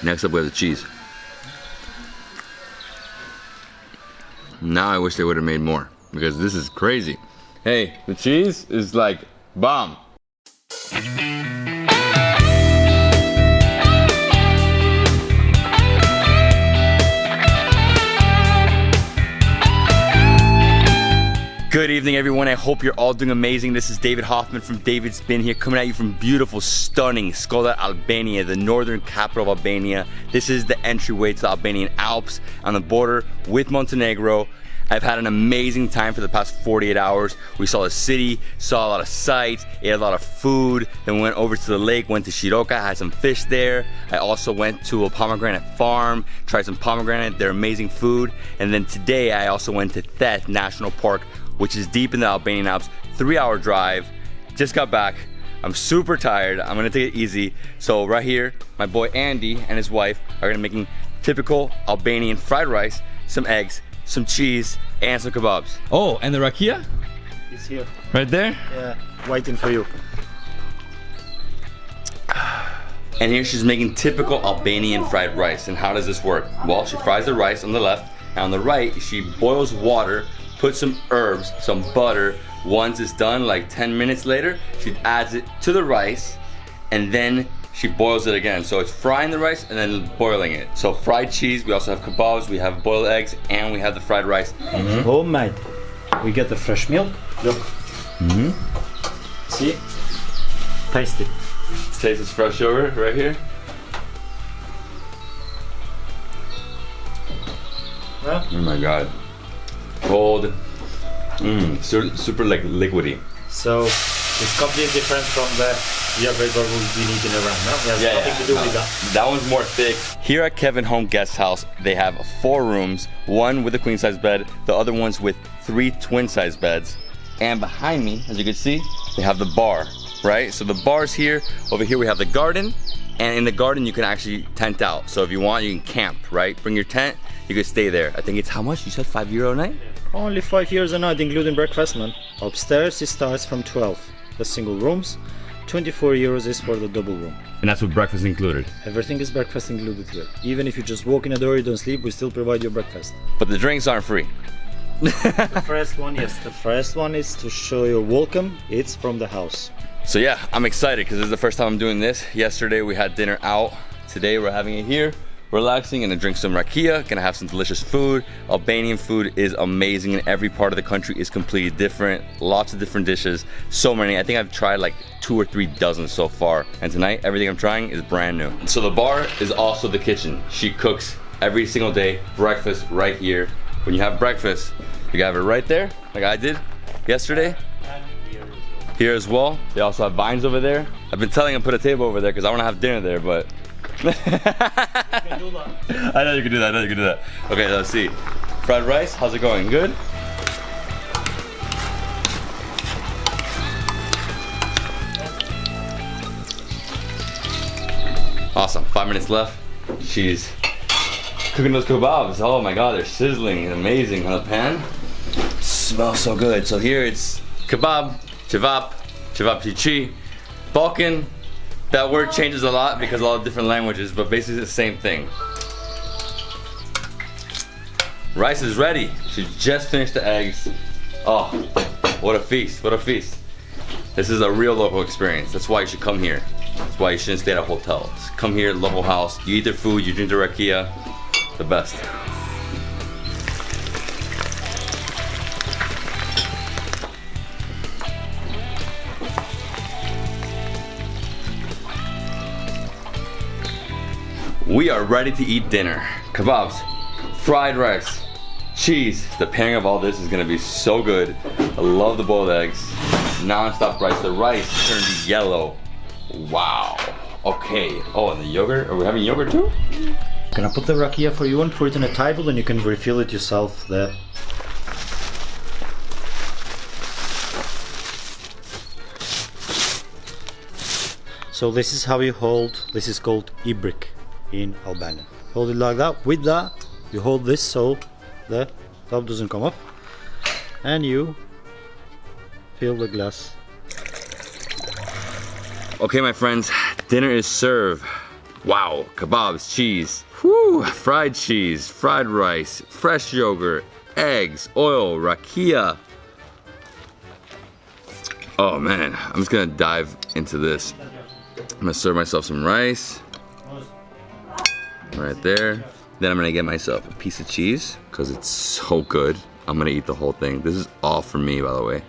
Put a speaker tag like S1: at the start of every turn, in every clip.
S1: Next up we have the cheese. Now I wish they would have made more because this is crazy. Hey, the cheese is like bomb. Good evening, everyone. I hope you're all doing amazing. This is David Hoffman from Davidsbeenhere, coming at you from beautiful, stunning Shkodër, Albania, the northern capital of Albania. This is the entryway to the Albanian Alps on the border with Montenegro. I've had an amazing time for the past 48 hours. We saw the city, saw a lot of sights, ate a lot of food, then we went over to the lake, went to Shiroka, had some fish there. I also went to a pomegranate farm, tried some pomegranate, they're amazing food. And then today I also went to Theth National Park, which is deep in the Albanian Alps, 3-hour drive. Just got back. I'm super tired. I'm gonna take it easy. So right here, my boy Andy and his wife are gonna be making typical Albanian fried rice, some eggs, some cheese, and some kebabs. Oh, and the rakija?
S2: It's here.
S1: Right there?
S2: Yeah, waiting for you.
S1: And here she's making typical Albanian fried rice. And how does this work? Well, she fries the rice on the left, and on the right, she boils water, put some herbs, some butter. Once it's done, like 10 minutes later, she adds it to the rice and then she boils it again. So it's frying the rice and then boiling it. So fried cheese, we also have kebabs, we have boiled eggs, and we have the fried rice.
S2: Homemade. We get the fresh milk. Look. See? Taste it.
S1: Taste this fresh yogurt right here.
S2: Yeah.
S1: Oh my God. Cold, super like liquidy.
S2: So it's completely different from the yogurt that we've been eating around. No? It has nothing to do with that.
S1: That one's more thick. Here at Kevin Home Guesthouse, they have 4 rooms, one with a queen size bed, the other one's with 3 twin size beds. And behind me, as you can see, they have the bar, right? So the bar's here. Over here we have the garden, and in the garden you can actually tent out. So if you want, you can camp, right? Bring your tent, you can stay there. I think it's how much? You said €5 a night?
S2: Only €5 a night, including breakfast, man. Upstairs it starts from 12, the single rooms. €24 is for the double room.
S1: And that's with breakfast included?
S2: Everything is breakfast included here. Even if you just walk in the door, you don't sleep, we still provide you breakfast.
S1: But the drinks aren't free.
S2: The first one, yes. The first one is to show you welcome. It's from the house.
S1: So yeah, I'm excited because this is the first time I'm doing this. Yesterday we had dinner out. Today we're having it here. Relaxing, gonna drink some rakija, gonna have some delicious food. Albanian food is amazing and every part of the country is completely different. Lots of different dishes, so many. I think I've tried like 2 or 3 dozen so far. And tonight, everything I'm trying is brand new. So the bar is also the kitchen. She cooks every single day, breakfast right here. When you have breakfast, you have it right there, like I did yesterday. Here as well. They also have vines over there. I've been telling them to put a table over there because I want to have dinner there, but I know you can do that. I know you can do that. Okay, let's see. Fried rice, how's it going? Good? Awesome. 5 minutes left. She's cooking those kebabs. Oh my God, they're sizzling. Amazing on the pan. Smells so good. So here it's kebab, cevap, cevap. Balkan. That word changes a lot because of all the different languages, but basically the same thing. Rice is ready. She just finished the eggs. Oh, what a feast, what a feast. This is a real local experience. That's why you should come here. That's why you shouldn't stay at a hotel. Just come here, local house. You eat their food, you drink the rakija. The best. We are ready to eat dinner. Kebabs, fried rice, cheese. The pairing of all this is gonna be so good. I love the boiled eggs. Non-stop rice. The rice turned yellow. Wow. Okay. Oh, and the yogurt. Are we having yogurt too?
S2: Can I put the rakija for you and put it on a table and you can refill it yourself there. So this is how you hold. This is called ibrik in Albania. Hold it like that. With that, you hold this so the top doesn't come up, and you fill the glass.
S1: Okay, my friends, dinner is served. Wow, kebabs, cheese, whew, fried cheese, fried rice, fresh yogurt, eggs, oil, rakija. Oh man, I'm just gonna dive into this. I'm gonna serve myself some rice. Right there. Then I'm gonna get myself a piece of cheese, because it's so good. I'm gonna eat the whole thing. This is all for me, by the way.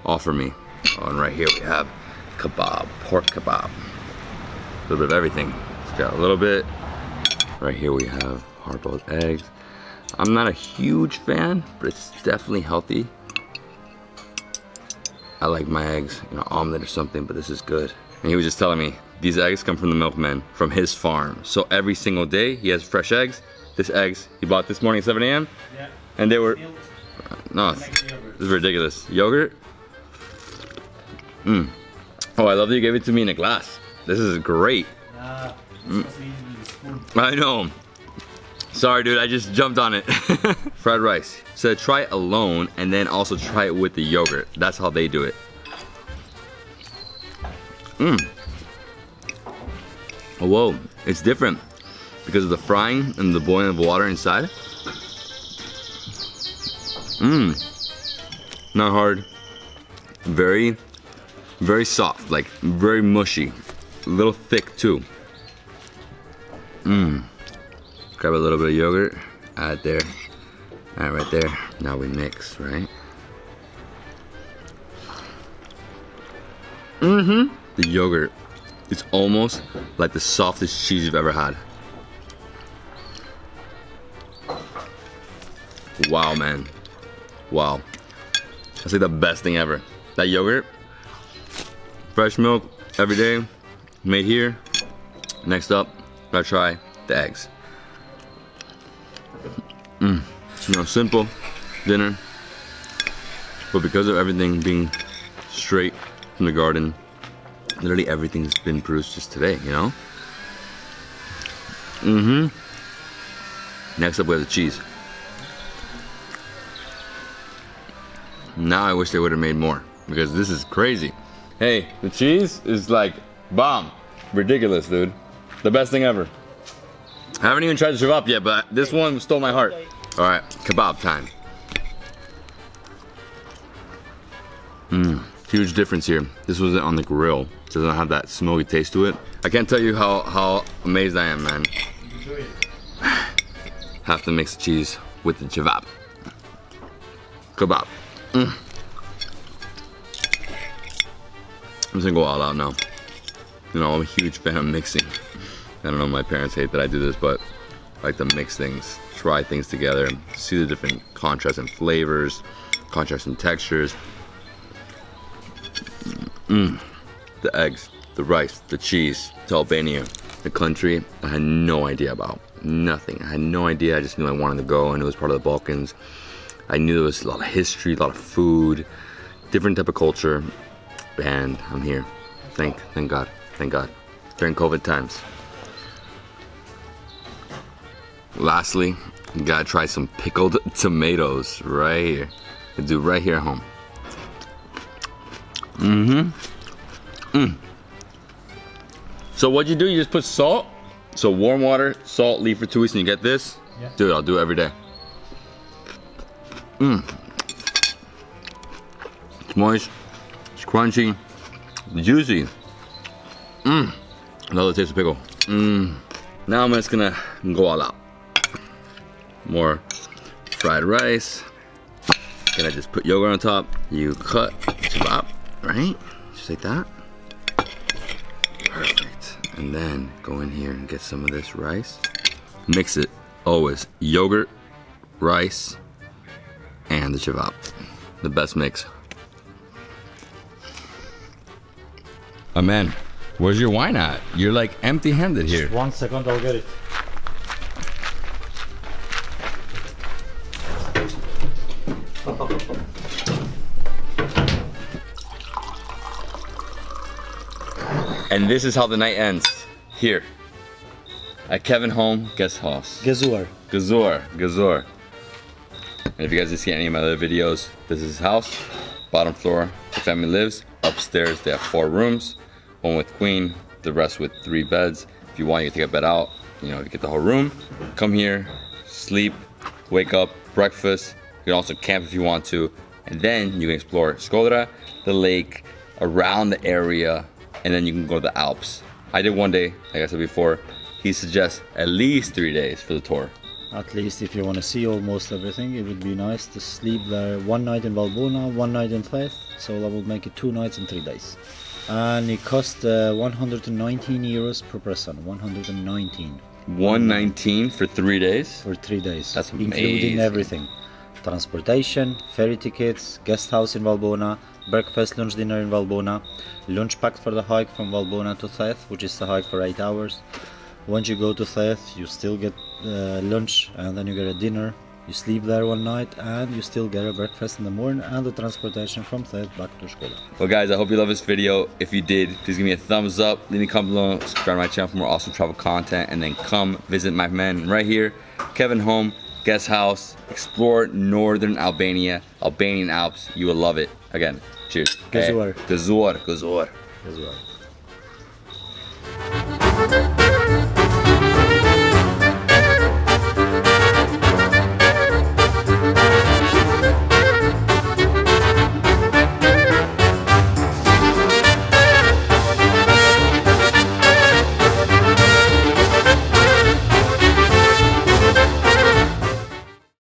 S1: All for me. Oh, and right here we have kebab, pork kebab. A little bit of everything. It's got a little bit. Right here we have hard-boiled eggs. I'm not a huge fan, but it's definitely healthy. I like my eggs, you know, omelet or something, but this is good. And he was just telling me, these eggs come from the milkman, from his farm. So every single day, he has fresh eggs. This eggs, he bought this morning at 7 a.m.
S2: Yeah.
S1: And they were, no, this is ridiculous. Yogurt? Oh, I love that you gave it to me in a glass. This is great. I know. Sorry, dude, I just jumped on it. Fried rice. So try it alone and then also try it with the yogurt. That's how they do it. Oh, whoa, it's different because of the frying and the boiling of water inside. Not hard. Very, very soft, like very mushy. A little thick too. Grab a little bit of yogurt, add there, add right there. Now we mix, right? The yogurt, it's almost like the softest cheese you've ever had. Wow, man. Wow. That's like the best thing ever. That yogurt, fresh milk every day, made here. Next up, gotta try the eggs. You know, simple dinner, but because of everything being straight from the garden, literally everything's been produced just today, you know? Next up we have the cheese. Now I wish they would have made more, because this is crazy. Hey, the cheese is like bomb. Ridiculous, dude. The best thing ever. I haven't even tried the cevap yet, but this one stole my heart. All right, kebab time. Huge difference here. This was on the grill, so it doesn't have that smoky taste to it. I can't tell you how amazed I am, man. Have to mix the cheese with the cevap. Kebab. I'm just gonna go all out now. You know, I'm a huge fan of mixing. I don't know, my parents hate that I do this, but I like to mix things, try things together, see the different contrasts and flavors, contrasts and textures. The eggs, the rice, the cheese. To Albania, the country I had no idea about. Nothing. I had no idea. I just knew I wanted to go. I knew it was part of the Balkans. I knew there was a lot of history, a lot of food, different type of culture, and I'm here. Thank God. Thank God. During COVID times. Lastly, you gotta try some pickled tomatoes right here. I do right here at home. So what you do, you just put salt. So warm water, salt, leave for 2 weeks, and you get this. Yeah. Dude, I'll do it every day. It's moist, it's crunchy, juicy. Love the taste of pickle. Now I'm just gonna go all out. More fried rice. Gonna just put yogurt on top. You cut cevap, right? Just like that. Perfect. And then go in here and get some of this rice. Mix it. Always yogurt, rice, and the cevap. The best mix. Oh man, where's your wine at? You're like empty-handed here.
S2: 1 second, I'll get it.
S1: And this is how the night ends. Here. At Kevin Home Guesthouse. Gazor. And if you guys didn't see any of my other videos, this is his house. Bottom floor, the family lives. Upstairs, they have 4 rooms. One with queen, the rest with 3 beds. If you want, you can take a bed out. You know, you get the whole room. Come here, sleep, wake up, breakfast. You can also camp if you want to. And then you can explore Shkodër, the lake, around the area, and then you can go to the Alps. I did one day, like I said before. He suggests at least 3 days for the tour.
S2: At least if you want to see almost everything, it would be nice to sleep there 1 night in Valbona, 1 night in Theth, so that would make it 2 nights and 3 days. And it cost 119 euros per person, 119.
S1: 119 for 3 days?
S2: For 3 days.
S1: That's amazing.
S2: Including everything. Transportation, ferry tickets, guest house in Valbona, breakfast, lunch, dinner in Valbona, lunch packed for the hike from Valbona to Theth, which is the hike for 8 hours. Once you go to Theth, you still get lunch, and then you get a dinner. You sleep there 1 night, and you still get a breakfast in the morning, and the transportation from Theth back to Shkodër.
S1: Well guys, I hope you love this video. If you did, please give me a thumbs up, leave me a comment below, subscribe to my channel for more awesome travel content, and then come visit my man right here, Kevin Home Guesthouse. Explore northern Albania, Albanian Alps. You will love it. Again, cheers.
S2: Gëzuar.
S1: Gëzuar, gëzuar.
S2: As well.